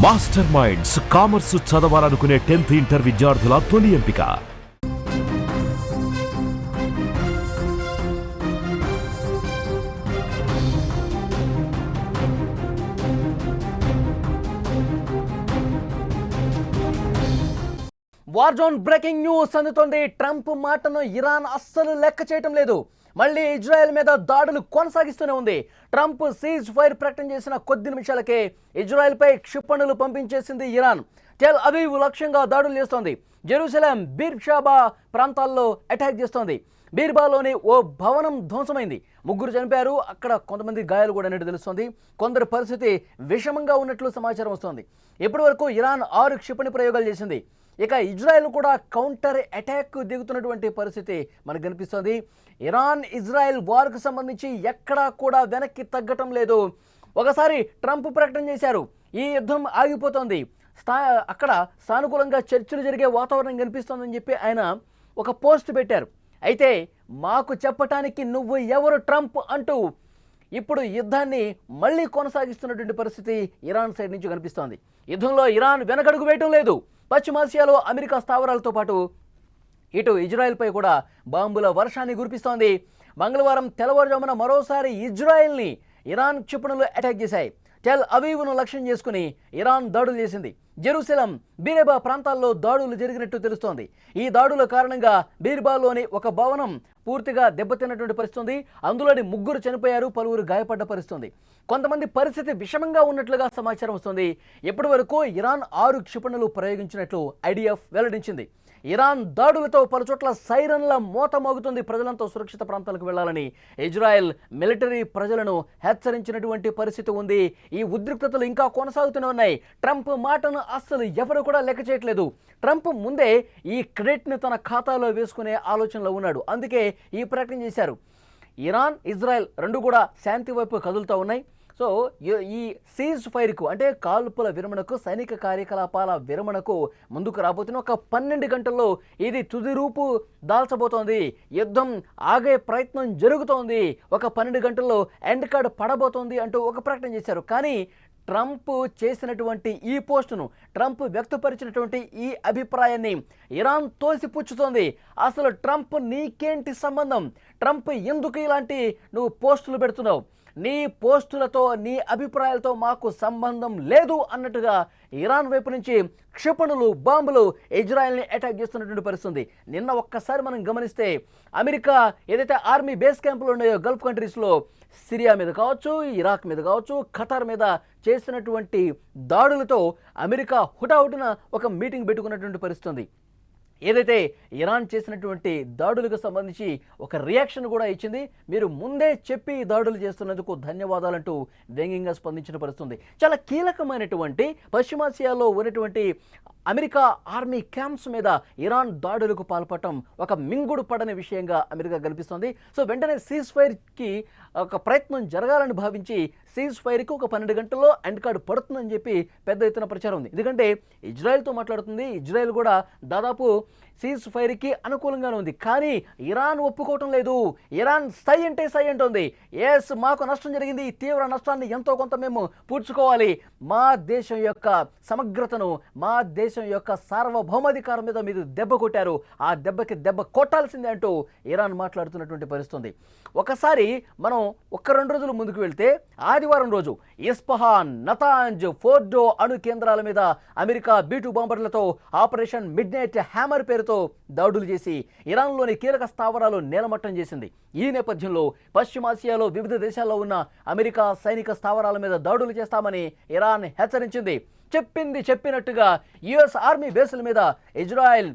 Master minds commerce చదవాలనుకునే 10th inter విద్యార్థుల తొలి ఎంపిక. వార్ జోన్ బ్రేకింగ్ న్యూస్ అందుతోంది. ట్రంప్ మాటను ఇరాన్ అస్సలు లెక్క చేయటం లేదు. మళ్ళీ ఇజ్రాయెల్ మీద దాడులు కొనసాగిస్తూనే ఉంది. ట్రంప్ సీజ్ ఫైర్ ప్రకటన చేసిన కొద్ది నిమిషాలకే ఇజ్రాయెల్పై క్షిపణులు పంపించేసింది ఇరాన్. టెల్ అవీవ్ లక్ష్యంగా దాడులు చేస్తోంది. జెరూసలేం, బీర్షాబా ప్రాంతాల్లో అటాక్ చేస్తోంది. బీర్బాలోని ఓ భవనం ధ్వంసమైంది. 3 చనిపోయారు. అక్కడ కొంతమంది గాయాలు కూడా ఉన్నట్టు తెలుస్తోంది. కొందరి పరిస్థితి విషమంగా ఉన్నట్లు సమాచారం వస్తోంది. ఇప్పటి వరకు ఇరాన్ 6 క్షిపణి ప్రయోగాలు చేసింది. ఇక ఇజ్రాయెల్ కూడా కౌంటర్ అటాక్ దిగుతున్నటువంటి పరిస్థితి మనకు కనిపిస్తోంది. ఇరాన్ ఇజ్రాయెల్ వార్కు సంబంధించి ఎక్కడా కూడా వెనక్కి తగ్గటం లేదు. ఒకసారి ట్రంప్ ప్రకటన చేశారు, ఈ యుద్ధం ఆగిపోతోంది, అక్కడ సానుకూలంగా చర్చలు జరిగే వాతావరణం కనిపిస్తోందని చెప్పి ఆయన ఒక పోస్ట్ పెట్టారు. అయితే మాకు చెప్పటానికి నువ్వు ఎవరు ట్రంప్ అంటూ ఇప్పుడు యుద్ధాన్ని మళ్ళీ కొనసాగిస్తున్నటువంటి పరిస్థితి ఇరాన్ సైడ్ నుంచి కనిపిస్తోంది. యుద్ధంలో ఇరాన్ వెనకడుగు వేయటం లేదు. పశ్చిమాసియాలో అమెరికా స్థావరాలతో పాటు ఇటు ఇజ్రాయెల్పై కూడా బాంబుల వర్షాన్ని కురిపిస్తోంది. మంగళవారం తెల్లవారుజామున మరోసారి ఇజ్రాయెల్ని ఇరాన్ క్షిపణులు అటాక్ చేశాయి. టెల్ అవీవ్ను లక్ష్యం చేసుకుని ఇరాన్ దాడులు చేసింది. జెరూసలేం, బీరెబా ప్రాంతాల్లో దాడులు జరిగినట్టు తెలుస్తోంది. ఈ దాడుల కారణంగా బీర్బాలోని ఒక భవనం పూర్తిగా దెబ్బతిన్నటువంటి పరిస్థితి. అందులోని 3 చనిపోయారు, పలువురు గాయపడ్డ పరిస్థితి. కొంతమంది పరిస్థితి విషమంగా ఉన్నట్లుగా సమాచారం వస్తుంది. ఇప్పటి వరకు ఇరాన్ 6 క్షిపణులు ప్రయోగించినట్లు ఐడిఎఫ్ వెల్లడించింది. ఇరాన్ దాడులతో పలుచోట్ల సైరన్ల మోత మోగుతుంది. ప్రజలంతా సురక్షిత ప్రాంతాలకు వెళ్లాలని ఇజ్రాయెల్ మిలిటరీ ప్రజలను హెచ్చరించినటువంటి పరిస్థితి ఉంది. ఈ ఉద్రిక్తతలు ఇంకా కొనసాగుతూనే ఉన్నాయి. ట్రంప్ మాటను అస్సలు ఎవరు కూడా లెక్క చేయట్లేదు. ట్రంప్ ముందే ఈ క్రెడిట్ని తన ఖాతాలో వేసుకునే ఆలోచనలో ఉన్నాడు. అందుకే ఈ ప్రకటన చేశారు. ఇరాన్, ఇజ్రాయెల్ రెండు కూడా శాంతి వైపు కదులుతూ ఉన్నాయి. సో ఈ సీజ్ ఫైర్కు అంటే కాల్పుల విరమణకు, సైనిక కార్యకలాపాల విరమణకు ముందుకు రాబోతున్న ఒక 12 గంటల్లో ఇది తుది రూపు దాల్చబోతోంది. యుద్ధం ఆగే ప్రయత్నం జరుగుతోంది. ఒక 12 గంటల్లో ఎండ్ కార్డ్ పడబోతోంది అంటూ ఒక ప్రకటన చేశారు. కానీ ట్రంప్ చేసినటువంటి ఈ పోస్టును, ట్రంప్ వ్యక్తపరిచినటువంటి ఈ అభిప్రాయాన్ని ఇరాన్ తోసిపుచ్చుతోంది. అసలు ట్రంప్ నీకేంటి సంబంధం? ట్రంప్ ఎందుకు ఇలాంటి నువ్వు పోస్టులు పెడుతున్నావు? నీ పోస్టులతో, నీ అభిప్రాయాలతో మాకు సంబంధం లేదు అన్నట్టుగా ఇరాన్ వైపు నుంచి క్షిపణులు, బాంబులు ఇజ్రాయెల్ని అటాక్ చేస్తున్నటువంటి పరిస్థితి. నిన్న ఒక్కసారి మనం గమనిస్తే అమెరికా ఏదైతే ఆర్మీ బేస్ క్యాంపులు ఉన్నాయో గల్ఫ్ కంట్రీస్లో, సిరియా మీద కావచ్చు, ఇరాక్ మీద కావచ్చు, ఖతార్ మీద చేసినటువంటి దాడులతో అమెరికా హుటాహుటిన ఒక మీటింగ్ పెట్టుకున్నటువంటి పరిస్థితి. ఏదైతే ఇరాన్ చేసినటువంటి దాడులకు సంబంధించి ఒక రియాక్షన్ కూడా ఇచ్చింది. మీరు ముందే చెప్పి దాడులు చేస్తున్నందుకు ధన్యవాదాలంటూ వ్యంగ్యంగా స్పందించిన పరిస్థితుంది. చాలా కీలకమైనటువంటి పశ్చిమాసియాలో ఉన్నటువంటి అమెరికా ఆర్మీ క్యాంప్స్ మీద ఇరాన్ దాడులకు పాల్పడటం ఒక మింగుడు పడని విషయంగా అమెరికా కనిపిస్తోంది. సో వెంటనే సీజ్ ఫైర్కి ఒక ప్రయత్నం జరగాలని భావించి సీజ్ ఫైర్కి ఒక 12 గంటల్లో ఎండ్ కార్డు పడుతుందని చెప్పి పెద్ద ఎత్తున ప్రచారం ఉంది. ఎందుకంటే ఇజ్రాయెల్తో మాట్లాడుతుంది. ఇజ్రాయెల్ కూడా దాదాపు సీజ్ ఫైర్కి అనుకూలంగానే ఉంది. కానీ ఇరాన్ ఒప్పుకోవటం లేదు. ఇరాన్ సై అంటే సై అంటోంది. ఎస్, మాకు నష్టం జరిగింది, తీవ్ర నష్టాన్ని ఎంతో కొంత మేము పూడ్చుకోవాలి, మా దేశం యొక్క సమగ్రతను, మా దేశం యొక్క సార్వభౌమాధికారం మీద మీరు దెబ్బ కొట్టారు, ఆ దెబ్బకి దెబ్బ కొట్టాల్సిందే అంటూ ఇరాన్ మాట్లాడుతున్నటువంటి పరిస్థితి. ఒకసారి మనం 1-2 రోజులు ముందుకు వెళ్తే ఆదివారం రోజు ఇస్ఫహాన్, నతాంజ్, ఫోర్డో అణు కేంద్రాల మీద అమెరికా B-2 బాంబర్లతో ఆపరేషన్ మిడ్ నైట్ హ్యామర్ పేరుతో దాడులు చేసి ఇరాన్లోని కీలక స్థావరాలు నేలమట్టం చేసింది. ఈ నేపథ్యంలో పశ్చిమాసియాలో వివిధ దేశాల్లో ఉన్న అమెరికా సైనిక స్థావరాల మీద దాడులు చేస్తామని ఇరాన్ హెచ్చరించింది. చెప్పింది చెప్పినట్టుగా యుఎస్ ఆర్మీ బేసుల మీద ఇజ్రాయెల్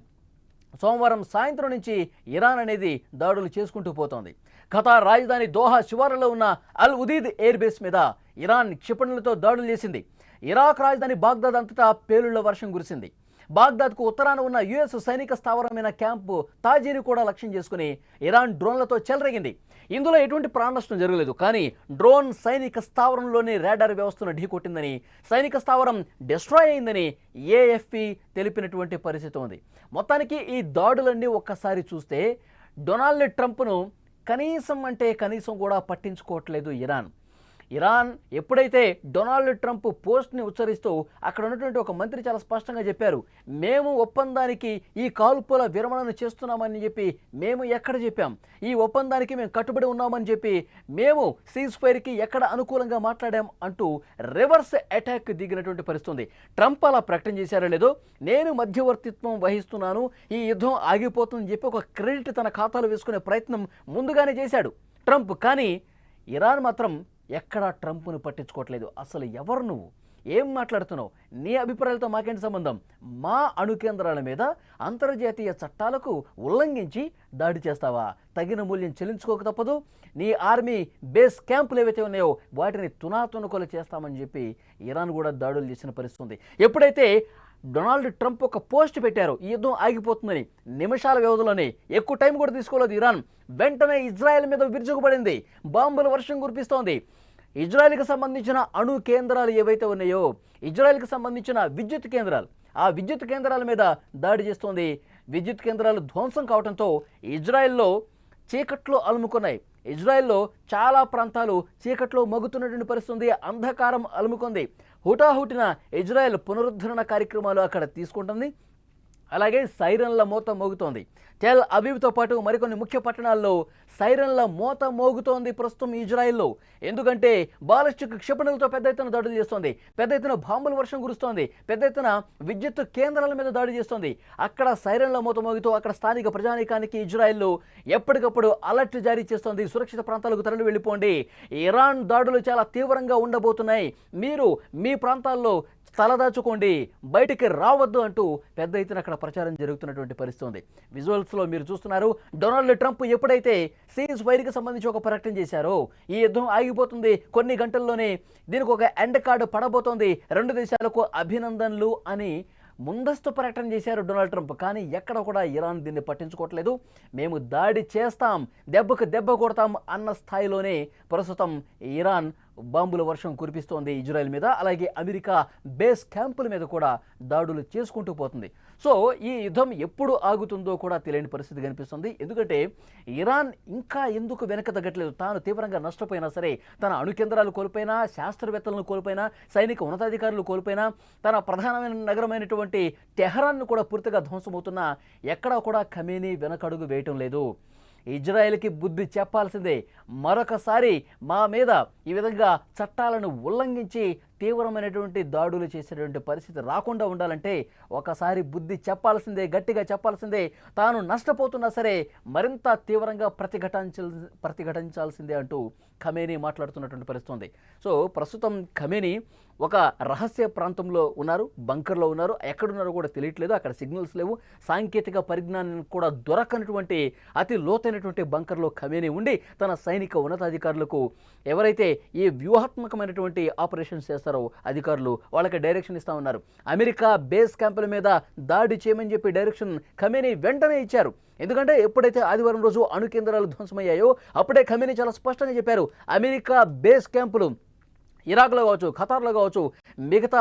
సోమవారం సాయంత్రం నుంచి ఇరాన్ అనేది దాడులు చేసుకుంటూ పోతోంది. ఖతార్ రాజధాని దోహా శివారులో ఉన్న అల్ ఉదీద్ ఎయిర్ బేస్ మీద ఇరాన్ క్షిపణులతో దాడులు చేసింది. ఇరాక్ రాజధాని బాగ్దాద్ అంతటా పేలుళ్ల వర్షం కురిసింది. బాగ్దాద్కు ఉత్తరాన ఉన్న యుఎస్ సైనిక స్థావరమైన క్యాంపు తాజీని కూడా లక్ష్యం చేసుకుని ఇరాన్ డ్రోన్లతో చెలరేగింది. ఇందులో ఎటువంటి ప్రాణ నష్టం జరగలేదు. కానీ డ్రోన్ సైనిక స్థావరంలోని రాడార్ వ్యవస్థను ఢీకొట్టిందని, సైనిక స్థావరం డిస్ట్రాయ్ అయిందని ఏఎఫ్పి తెలిపినటువంటి పరిస్థితి ఉంది. మొత్తానికి ఈ దాడులన్నీ ఒక్కసారి చూస్తే డొనాల్డ్ ట్రంప్ను కనీసం కూడా పట్టించుకోవట్లేదు ఇరాన్. ఇరాన్ ఎప్పుడైతే డొనాల్డ్ ట్రంప్ పోస్ట్ని ఉచ్చరిస్తూ అక్కడ ఉన్నటువంటి ఒక మంత్రి చాలా స్పష్టంగా చెప్పారు, మేము ఒప్పందానికి ఈ కాల్పుల విరమణను చేస్తున్నామని చెప్పి మేము ఎక్కడ చెప్పాం, ఈ ఒప్పందానికి మేము కట్టుబడి ఉన్నామని చెప్పి మేము సీజ్ ఫైర్కి ఎక్కడ అనుకూలంగా మాట్లాడాం అంటూ రివర్స్ అటాక్ దిగినటువంటి పరిస్థితి. ట్రంప్ అలా ప్రకటన చేశారో లేదో, నేను మధ్యవర్తిత్వం వహిస్తున్నాను, ఈ యుద్ధం ఆగిపోతుందని చెప్పి ఒక క్రెడిట్ తన ఖాతాలో వేసుకునే ప్రయత్నం ముందుగానే చేశాడు ట్రంప్. కానీ ఇరాన్ మాత్రం ఎక్కడా ట్రంప్ను పట్టించుకోవట్లేదు. అసలు ఎవరు నువ్వు, ఏం మాట్లాడుతున్నావు, నీ అభిప్రాయాలతో మాకేంటి సంబంధం, మా అణుకేంద్రాల మీద అంతర్జాతీయ చట్టాలకు ఉల్లంఘించి దాడి చేస్తావా, తగిన మూల్యం చెల్లించుకోక తప్పదు, నీ ఆర్మీ బేస్ క్యాంపులు ఏవైతే ఉన్నాయో వాటిని తునాతునకలు చేస్తామని చెప్పి ఇరాన్ కూడా దాడులు చేసిన పరిస్థితి. ఎప్పుడైతే డొనాల్డ్ ట్రంప్ ఒక పోస్ట్ పెట్టారు ఈ యుద్ధం ఆగిపోతుందని, నిమిషాల వ్యవధిలోనే, ఎక్కువ టైం కూడా తీసుకోలేదు ఇరాన్, వెంటనే ఇజ్రాయెల్ మీద విరుచుకుపడింది, బాంబుల వర్షం కురిపిస్తోంది. ఇజ్రాయెల్కి సంబంధించిన అణు కేంద్రాలు ఏవైతే ఉన్నాయో, ఇజ్రాయెల్కి సంబంధించిన విద్యుత్ కేంద్రాలు, ఆ విద్యుత్ కేంద్రాల మీద దాడి చేస్తోంది. విద్యుత్ కేంద్రాలు ధ్వంసం కావడంతో ఇజ్రాయెల్లో చీకట్లో అలుముకున్నాయి. ఇజ్రాయెల్లో చాలా ప్రాంతాలు చీకట్లో మగ్గుతున్నటువంటి పరిస్థితి, అంధకారం అలుముకుంది. హుటాహుటిన ఇజ్రాయెల్ పునరుద్ధరణ కార్యక్రమాలు అక్కడ తీసుకుంటుంది. అలాగే సైరన్ల మోత మోగుతోంది. టెల్ అవీవ్తో పాటు మరికొన్ని ముఖ్య పట్టణాల్లో సైరన్ల మోత మోగుతోంది ప్రస్తుతం ఇజ్రాయెల్లో. ఎందుకంటే బాలిస్టిక్ క్షిపణులతో పెద్ద ఎత్తున దాడులు చేస్తోంది, పెద్ద ఎత్తున బాంబుల వర్షం కురుస్తోంది, పెద్ద ఎత్తున విద్యుత్ కేంద్రాల మీద దాడి చేస్తోంది. అక్కడ సైరన్ల మోత మోగుతూ అక్కడ స్థానిక ప్రజానీకానికి ఇజ్రాయెల్ ఎప్పటికప్పుడు అలర్ట్ జారీ చేస్తోంది, సురక్షిత ప్రాంతాలకు తరలి వెళ్ళిపోండి, ఇరాన్ దాడులు చాలా తీవ్రంగా ఉండబోతున్నాయి, మీరు మీ ప్రాంతాల్లో తలదాచుకోండి, బయటికి రావద్దు అంటూ పెద్ద ఎత్తున అక్కడ ప్రచారం జరుగుతున్నటువంటి పరిస్థితి ఉంది. విజువల్స్లో మీరు చూస్తున్నారు, డొనాల్డ్ ట్రంప్ ఎప్పుడైతే సీజ్ ఫైర్కి సంబంధించి ఒక ప్రకటన చేశారో, ఈ యుద్ధం ఆగిపోతుంది, కొన్ని గంటల్లోనే దీనికి ఒక ఎండ్ కార్డు పడబోతోంది, 2 దేశాలకు అభినందనలు అని ముందస్తు ప్రకటన చేశారు డొనాల్డ్ ట్రంప్. కానీ ఎక్కడ కూడా ఇరాన్ దీన్ని పట్టించుకోవట్లేదు. మేము దాడి చేస్తాం, దెబ్బకు దెబ్బ కొడతాం అన్న స్థాయిలోనే ప్రస్తుతం ఇరాన్ బాంబుల వర్షం కురిపిస్తోంది ఇజ్రాయెల్ మీద. అలాగే అమెరికా బేస్ క్యాంపుల మీద కూడా దాడులు చేసుకుంటూ పోతుంది. సో ఈ యుద్ధం ఎప్పుడు ఆగుతుందో కూడా తెలియని పరిస్థితి కనిపిస్తుంది. ఎందుకంటే ఇరాన్ ఇంకా ఎందుకు వెనక తగ్గట్లేదు, తాను తీవ్రంగా నష్టపోయినా సరే, తన అణు కేంద్రాలు కోల్పోయినా, శాస్త్రవేత్తలను కోల్పోయినా, సైనిక ఉన్నతాధికారులు కోల్పోయినా, తన ప్రధానమైన నగరమైనటువంటి టెహరాన్ను కూడా పూర్తిగా ధ్వంసమవుతున్నా ఎక్కడా కూడా ఖమేనీ వెనకడుగు వేయటం లేదు. ఇజ్రాయెల్కి బుద్ధి చెప్పాల్సిందే, మరొకసారి మా మీద ఈ విధంగా చట్టాలను ఉల్లంఘించి తీవ్రమైనటువంటి దాడులు చేసేటువంటి పరిస్థితి రాకుండా ఉండాలంటే ఒకసారి బుద్ధి చెప్పాల్సిందే, గట్టిగా చెప్పాల్సిందే. తాను నష్టపోతున్నా సరే మరింత తీవ్రంగా ప్రతిఘటించాల్సిందే అంటూ ఖమేనీ మాట్లాడుతున్నటువంటి పరిస్థితి ఉంది. సో ప్రస్తుతం ఖమేనీ ఒక రహస్య ప్రాంతంలో ఉన్నారు, బంకర్లో ఉన్నారు, ఎక్కడున్నారో కూడా తెలియట్లేదు, అక్కడ సిగ్నల్స్ లేవు, సాంకేతిక పరిజ్ఞానం కూడా దొరకనటువంటి అతి లోతైనటువంటి బంకర్లో ఖమేనీ ఉండి తన సైనిక ఉన్నతాధికారులకు ఎవరైతే ఈ వ్యూహాత్మకమైనటువంటి ఆపరేషన్స్ చేస్తారో అధికారులు వాళ్ళకి డైరెక్షన్ ఇస్తా ఉన్నారు. అమెరికా బేస్ క్యాంపుల మీద దాడి చేయమని చెప్పి డైరెక్షన్ ఖమేనీ వెంటనే ఇచ్చారు. ఎందుకంటే ఎప్పుడైతే ఆదివారం రోజు అణు కేంద్రాలు ధ్వంసమయ్యాయో అప్పుడే ఖమేనీ చాలా స్పష్టంగా చెప్పారు, అమెరికా బేస్ క్యాంపులు ఇరాక్లో కావచ్చు, ఖతార్లో కావచ్చు, మిగతా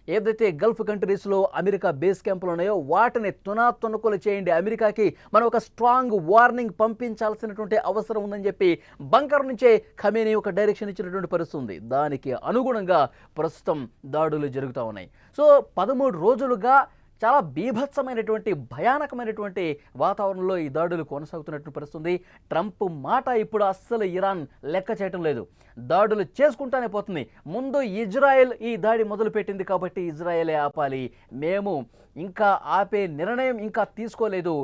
ఏదైతే గల్ఫ్ కంట్రీస్లో అమెరికా బేస్ క్యాంపులు ఉన్నాయో వాటిని తునాతునకులు చేయండి, అమెరికాకి మనం ఒక స్ట్రాంగ్ వార్నింగ్ పంపించాల్సినటువంటి అవసరం ఉందని చెప్పి బంకర్ నుంచే ఖమేనీ ఒక డైరెక్షన్ ఇచ్చినటువంటి పరిస్థితి ఉంది. దానికి అనుగుణంగా ప్రస్తుతం దాడులు జరుగుతూ ఉన్నాయి. సో 13 రోజులుగా చాలా బీభత్సమైనటువంటి భయానకమైనటువంటి వాతావరణంలో ఈ దాడులు కొనసాగుతున్నట్టు పరిస్థితుంది. ట్రంప్ మాట ఇప్పుడు అస్సలు ఇరాన్ లెక్క చేయటం లేదు, దాడులు చేసుకుంటానే పోతుంది. ముందు ఇజ్రాయెల్ ఈ దాడి మొదలుపెట్టింది కాబట్టి ఇజ్రాయెలే ఆపాలి, మేము ఇంకా ఆపే నిర్ణయం ఇంకా తీసుకోలేదు,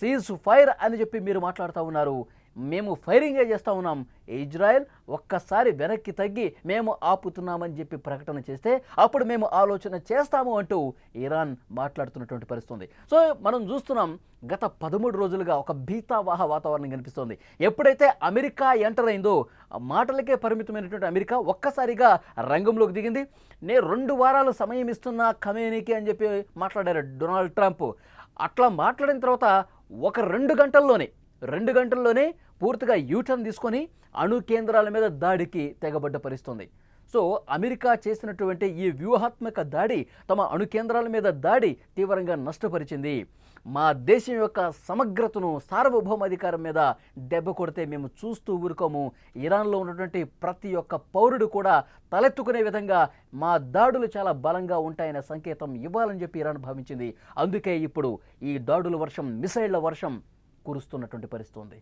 సీజ్ ఫైర్ అని చెప్పి మీరు మాట్లాడుతూ ఉన్నారు, మేము ఫైరింగే చేస్తూ ఉన్నాం, ఇజ్రాయెల్ ఒక్కసారి వెనక్కి తగ్గి మేము ఆపుతున్నామని చెప్పి ప్రకటన చేస్తే అప్పుడు మేము ఆలోచన చేస్తాము అంటూ ఇరాన్ మాట్లాడుతున్నటువంటి పరిస్థితి. సో మనం చూస్తున్నాం గత 13 రోజులుగా ఒక భీతావాహ వాతావరణం కనిపిస్తోంది. ఎప్పుడైతే అమెరికా ఎంటర్ అయిందో మాటలకే పరిమితమైనటువంటి అమెరికా ఒక్కసారిగా రంగంలోకి దిగింది. 2 వారాలు సమయం ఇస్తున్నా ఖమేనీకి అని చెప్పి మాట్లాడారు డొనాల్డ్ ట్రంప్. అట్లా మాట్లాడిన తర్వాత ఒక 2 గంటల్లోనే పూర్తిగా యూటర్న్ తీసుకొని అణు కేంద్రాల మీద దాడికి తెగబడ్డ పరిస్థితుంది. సో అమెరికా చేసినటువంటి ఈ వ్యూహాత్మక దాడి తమ అణు కేంద్రాల మీద దాడి తీవ్రంగా నష్టపరిచింది. మా దేశం యొక్క సమగ్రతను, సార్వభౌమాధికారం మీద దెబ్బ కొడితే మేము చూస్తూ ఊరుకోము. ఇరాన్లో ఉన్నటువంటి ప్రతి ఒక్క పౌరుడు కూడా తలెత్తుకునే విధంగా మా దాడులు చాలా బలంగా ఉంటాయనే సంకేతం ఇవ్వాలని చెప్పి ఇరాన్ భావించింది. అందుకే ఇప్పుడు ఈ దాడుల వర్షం, మిసైళ్ల వర్షం కురుస్తున్నటువంటి పరిస్థితి ఉంది.